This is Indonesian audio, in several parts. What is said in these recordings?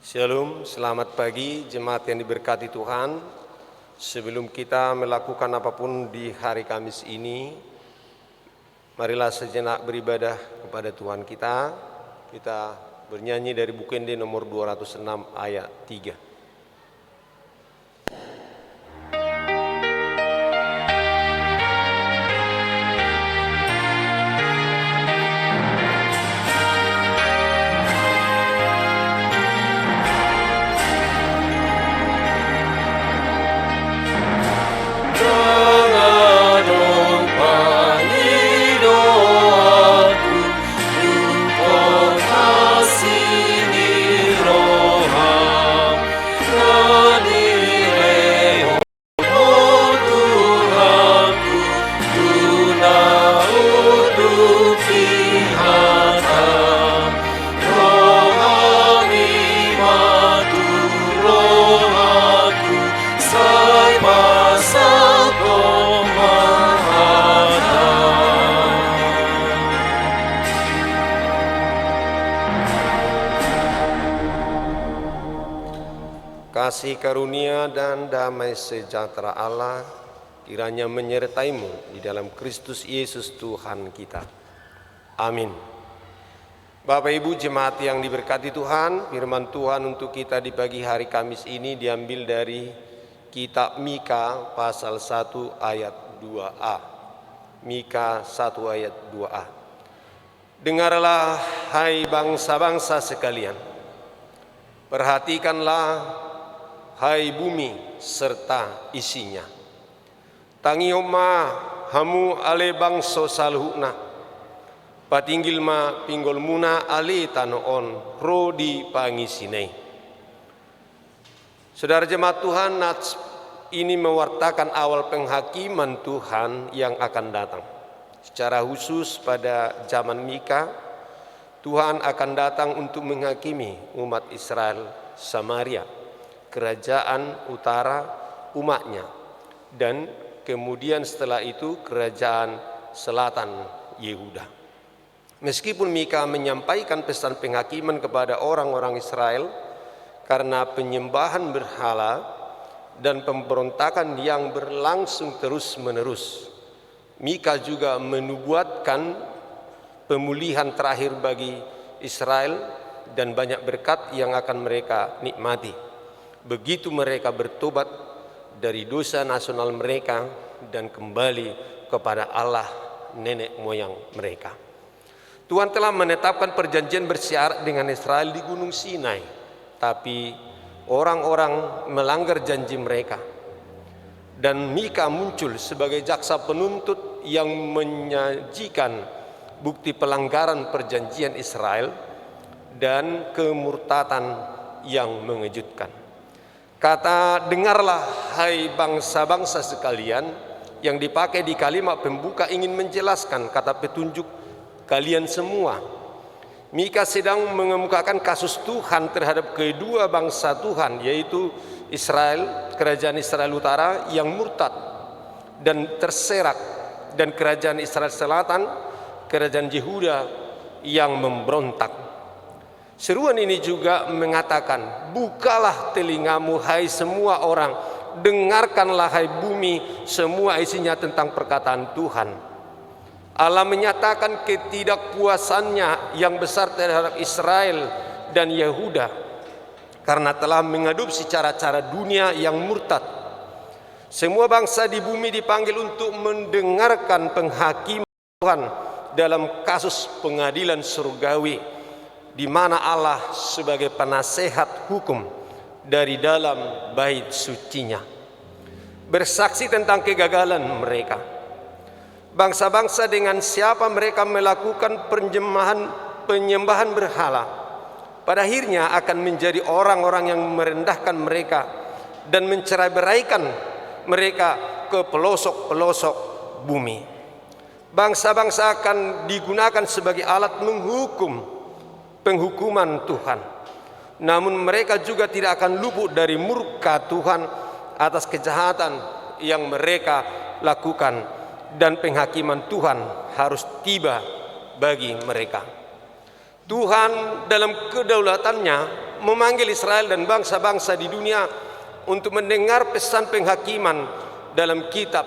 Shalom, selamat pagi jemaat yang diberkati Tuhan. Sebelum kita melakukan apapun di hari Kamis ini, marilah sejenak beribadah kepada Tuhan kita. Kita bernyanyi dari buku Ende nomor 206 ayat 3. Kasih karunia dan damai sejahtera Allah kiranya menyertaimu di dalam Kristus Yesus Tuhan kita. Amin. Bapak Ibu jemaat yang diberkati Tuhan, firman Tuhan untuk kita di pagi hari Kamis ini diambil dari kitab Mika pasal 1 ayat 2a. Mika 1 ayat 2a. Dengarlah hai bangsa-bangsa sekalian, perhatikanlah hai bumi serta isinya. Tangioma hamu ale bangso salhuna, patinggil ma pinggol muna ale tanoon rodi pangisinei. Saudara jemaat Tuhan, nats ini mewartakan awal penghakiman Tuhan yang akan datang. Secara khusus pada zaman Mika, Tuhan akan datang untuk menghakimi umat Israel Samaria, kerajaan utara umatnya, dan kemudian setelah itu kerajaan selatan Yehuda. Meskipun Mika menyampaikan pesan penghakiman kepada orang-orang Israel karena penyembahan berhala dan pemberontakan yang berlangsung terus-menerus, Mika juga menubuatkan pemulihan terakhir bagi Israel dan banyak berkat yang akan mereka nikmati begitu mereka bertobat dari dosa nasional mereka dan kembali kepada Allah nenek moyang mereka. Tuhan telah menetapkan perjanjian bersyarat dengan Israel di Gunung Sinai, tapi orang-orang melanggar janji mereka. Dan Mika muncul sebagai jaksa penuntut yang menyajikan bukti pelanggaran perjanjian Israel dan kemurtatan yang mengejutkan. Kata dengarlah hai bangsa-bangsa sekalian yang dipakai di kalimat pembuka ingin menjelaskan kata petunjuk kalian semua. Mika sedang mengemukakan kasus Tuhan terhadap kedua bangsa Tuhan, yaitu Israel, kerajaan Israel Utara yang murtad dan terserak, dan kerajaan Israel Selatan, kerajaan Yehuda yang memberontak. Seruan ini juga mengatakan, bukalah telingamu hai semua orang, dengarkanlah hai bumi semua isinya tentang perkataan Tuhan. Allah menyatakan ketidakpuasannya yang besar terhadap Israel dan Yehuda karena telah mengadopsi cara-cara dunia yang murtad. Semua bangsa di bumi dipanggil untuk mendengarkan penghakiman Tuhan dalam kasus pengadilan surgawi, di mana Allah sebagai penasehat hukum dari dalam bait sucinya bersaksi tentang kegagalan mereka. Bangsa-bangsa dengan siapa mereka melakukan penyembahan berhala, pada akhirnya akan menjadi orang-orang yang merendahkan mereka dan mencerai-beraikan mereka ke pelosok-pelosok bumi. Bangsa-bangsa akan digunakan sebagai alat penghukuman Tuhan. Namun mereka juga tidak akan luput dari murka Tuhan atas kejahatan yang mereka lakukan, dan penghakiman Tuhan harus tiba bagi mereka. Tuhan dalam kedaulatannya memanggil Israel dan bangsa-bangsa di dunia untuk mendengar pesan penghakiman dalam kitab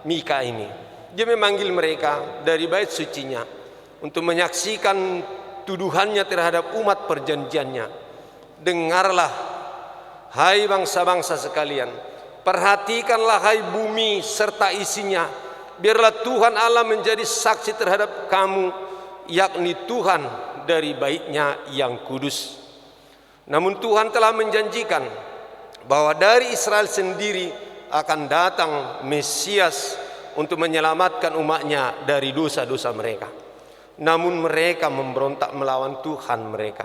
Mika ini. Dia memanggil mereka dari bait sucinya untuk menyaksikan tuduhannya terhadap umat perjanjiannya. Dengarlah, hai bangsa-bangsa sekalian, perhatikanlah hai bumi serta isinya, biarlah Tuhan Allah menjadi saksi terhadap kamu, yakni Tuhan dari baitnya yang kudus. Namun Tuhan telah menjanjikan bahwa dari Israel sendiri akan datang Mesias untuk menyelamatkan umatnya dari dosa-dosa mereka. Namun mereka memberontak melawan Tuhan mereka.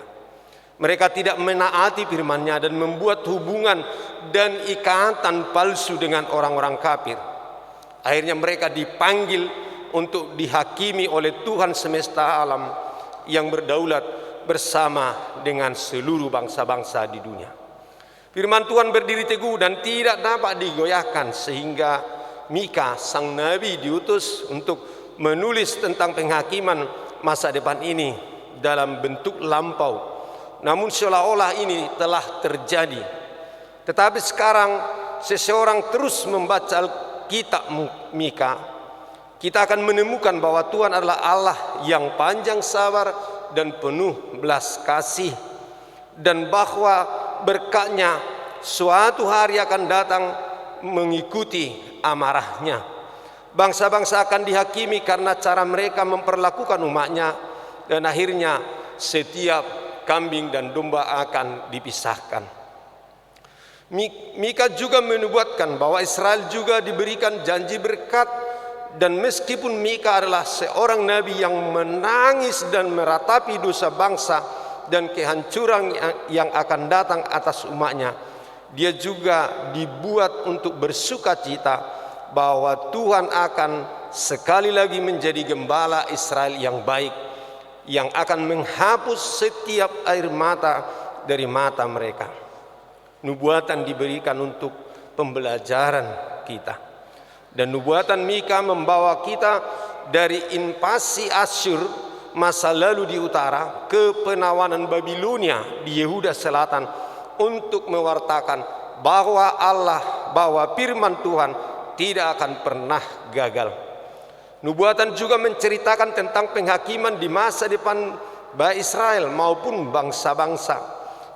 Mereka tidak menaati firman-Nya dan membuat hubungan dan ikatan palsu dengan orang-orang kafir. Akhirnya mereka dipanggil untuk dihakimi oleh Tuhan semesta alam yang berdaulat bersama dengan seluruh bangsa-bangsa di dunia. Firman Tuhan berdiri teguh dan tidak dapat digoyahkan, sehingga Mika sang nabi diutus untuk menulis tentang penghakiman masa depan ini dalam bentuk lampau. Namun seolah-olah ini telah terjadi. Tetapi sekarang seseorang terus membaca kitab Mika, kita akan menemukan bahwa Tuhan adalah Allah yang panjang sabar dan penuh belas kasih, dan bahwa berkatnya suatu hari akan datang mengikuti amarahnya. Bangsa-bangsa akan dihakimi karena cara mereka memperlakukan umatnya, dan akhirnya setiap kambing dan domba akan dipisahkan. Mika juga menubuatkan bahwa Israel juga diberikan janji berkat, dan meskipun Mika adalah seorang nabi yang menangis dan meratapi dosa bangsa dan kehancuran yang akan datang atas umatnya, dia juga dibuat untuk bersukacita bahwa Tuhan akan sekali lagi menjadi gembala Israel yang baik, yang akan menghapus setiap air mata dari mata mereka. Nubuatan diberikan untuk pembelajaran kita, dan nubuatan Mika membawa kita dari invasi Asyur masa lalu di utara ke penawanan Babilonia di Yehuda Selatan untuk mewartakan bahwa firman Tuhan tidak akan pernah gagal. Nubuatan juga menceritakan tentang penghakiman di masa depan baik Israel maupun bangsa-bangsa,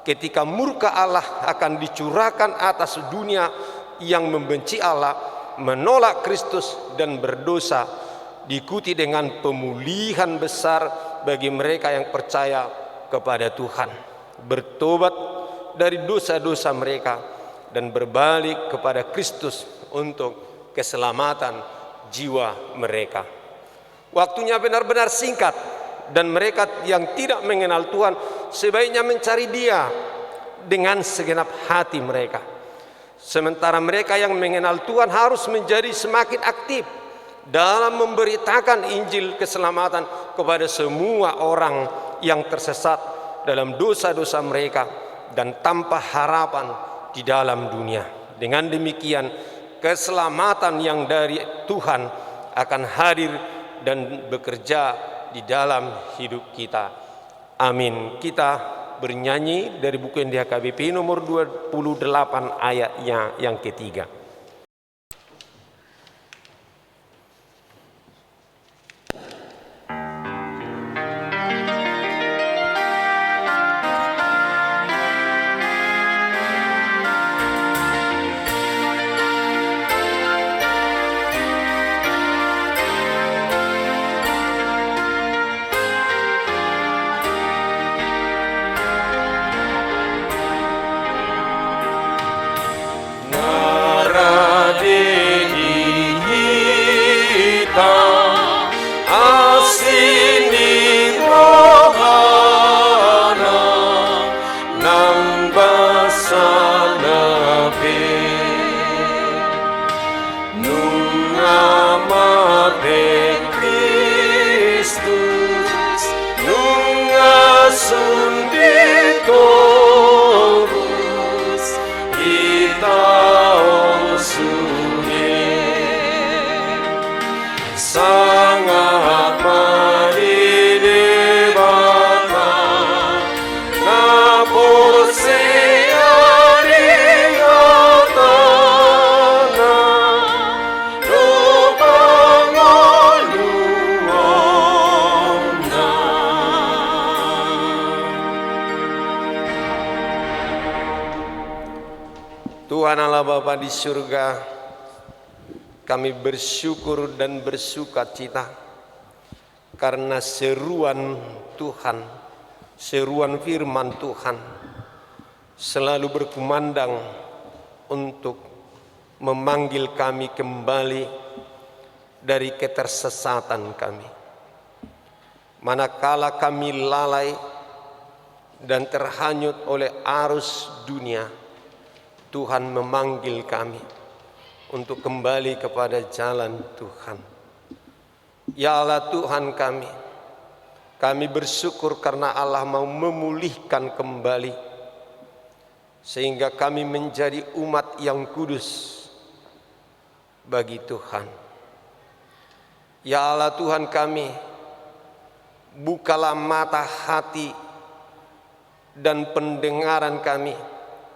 ketika murka Allah akan dicurahkan atas dunia yang membenci Allah, menolak Kristus dan berdosa, diikuti dengan pemulihan besar bagi mereka yang percaya kepada Tuhan, bertobat dari dosa-dosa mereka dan berbalik kepada Kristus untuk keselamatan jiwa mereka. Waktunya benar-benar singkat, dan mereka yang tidak mengenal Tuhan sebaiknya mencari Dia dengan segenap hati mereka. Sementara mereka yang mengenal Tuhan harus menjadi semakin aktif dalam memberitakan Injil keselamatan kepada semua orang yang tersesat dalam dosa-dosa mereka dan tanpa harapan di dalam dunia. Dengan demikian, keselamatan yang dari Tuhan akan hadir dan bekerja di dalam hidup kita. Amin. Kita bernyanyi dari buku NDHKBP nomor 28 ayatnya yang ketiga. Tuhan Allah Bapa di surga, kami bersyukur dan bersuka cita karena seruan Tuhan, seruan firman Tuhan selalu berkumandang untuk memanggil kami kembali dari ketersesatan kami. Manakala kami lalai dan terhanyut oleh arus dunia, Tuhan memanggil kami untuk kembali kepada jalan Tuhan. Ya Allah Tuhan kami bersyukur karena Allah mau memulihkan kembali sehingga kami menjadi umat yang kudus bagi Tuhan. Ya Allah Tuhan kami, bukalah mata hati dan pendengaran kami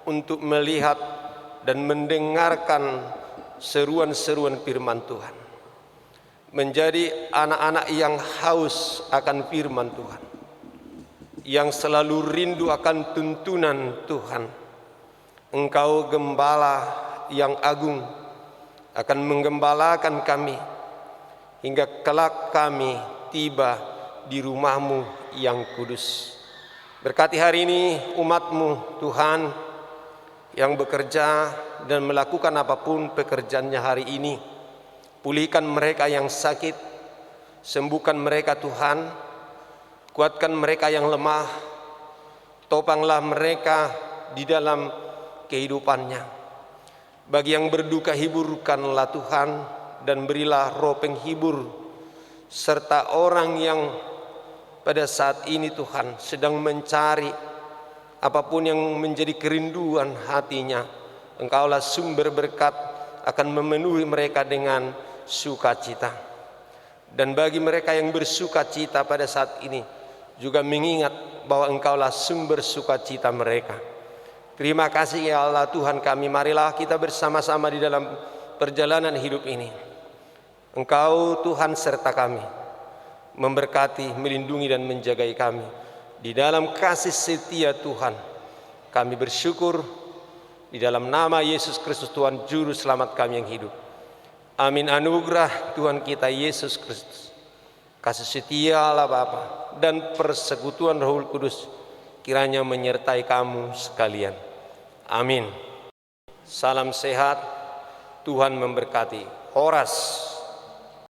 untuk melihat dan mendengarkan seruan-seruan firman Tuhan. Menjadi anak-anak yang haus akan firman Tuhan, yang selalu rindu akan tuntunan Tuhan. Engkau gembala yang agung akan menggembalakan kami hingga kelak kami tiba di rumah-Mu yang kudus. Berkati hari ini umat-Mu Tuhan yang bekerja dan melakukan apapun pekerjaannya hari ini. Pulihkan mereka yang sakit, sembuhkan mereka Tuhan, kuatkan mereka yang lemah, topanglah mereka di dalam kehidupannya. Bagi yang berduka hiburkanlah Tuhan, dan berilah roh penghibur, serta orang yang pada saat ini Tuhan sedang mencari apapun yang menjadi kerinduan hatinya, Engkaulah sumber berkat akan memenuhi mereka dengan sukacita. Dan bagi mereka yang bersukacita pada saat ini, juga mengingat bahwa Engkaulah sumber sukacita mereka. Terima kasih ya Allah Tuhan kami, marilah kita bersama-sama di dalam perjalanan hidup ini. Engkau Tuhan serta kami, memberkati, melindungi dan menjagai kami. Di dalam kasih setia Tuhan, kami bersyukur di dalam nama Yesus Kristus Tuhan Juru Selamat kami yang hidup. Amin. Anugerah Tuhan kita Yesus Kristus, kasih setia Allah Bapa, dan persekutuan Roh Kudus kiranya menyertai kamu sekalian. Amin. Salam sehat, Tuhan memberkati. Horas.